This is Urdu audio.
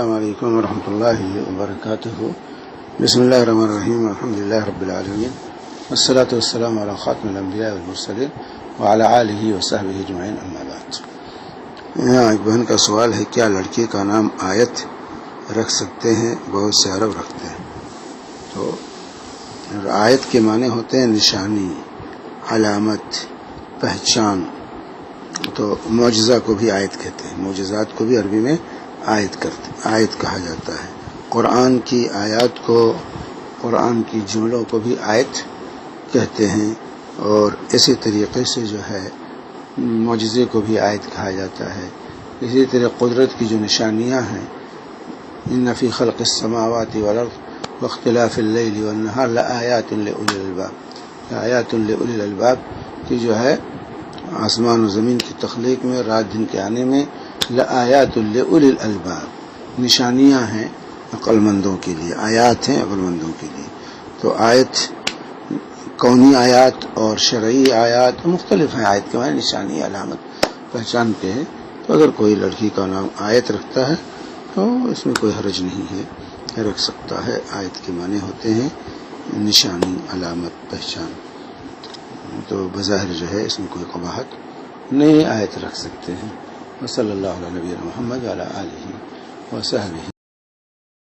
السلام علیکم ورحمۃ اللہ وبرکاتہ۔ بسم اللہ الرحمن الرحیم، الحمد للہ رب العالمین، والصلاة والسلام علی خاتم الانبیاء والمرسلین وعلی آلہ وصحبہ اجمعین، اما بعد۔ یہاں ایک بہن کا سوال ہے، کیا لڑکی کا نام آیت رکھ سکتے ہیں؟ بہت سے عرب رکھتے ہیں۔ تو آیت کے معنی ہوتے ہیں نشانی، علامت، پہچان۔ تو معجزہ کو بھی آیت کہتے ہیں، معجزات کو بھی عربی میں آیت کہا جاتا ہے۔ قرآن کی آیات کو، قرآن کی جملوں کو بھی آیت کہتے ہیں، اور اسی طریقے سے جو ہے معجزے کو بھی آیت کہا جاتا ہے۔ اسی طرح قدرت کی جو نشانیاں ہیں، ان فی خلق السماوات والارض واختلاف اللیل والنہار لآیات لأولی الالباب، آیات لأولی الالباب کی جو ہے آسمان و زمین کی تخلیق میں، رات دن کے آنے میں، لآیات لأولی الالباب، نشانیاں ہیں عقل مندوں کے لیے، آیات ہیں عقل مندوں کے لیے۔ تو آیت کونی آیات اور شرعی آیات مختلف ہیں۔ آیت کے معنی نشانی، علامت، پہچان کے ہے۔ تو اگر کوئی لڑکی کا نام آیت رکھتا ہے تو اس میں کوئی حرج نہیں ہے، رکھ سکتا ہے۔ آیت کے معنی ہوتے ہیں نشانی، علامت، پہچان۔ تو بظاہر جو ہے اس میں کوئی قباحت نہیں، آیت رکھ سکتے ہیں۔ وصلی اللہ علی نبینا محمد وعلی آلہ وصحبہ۔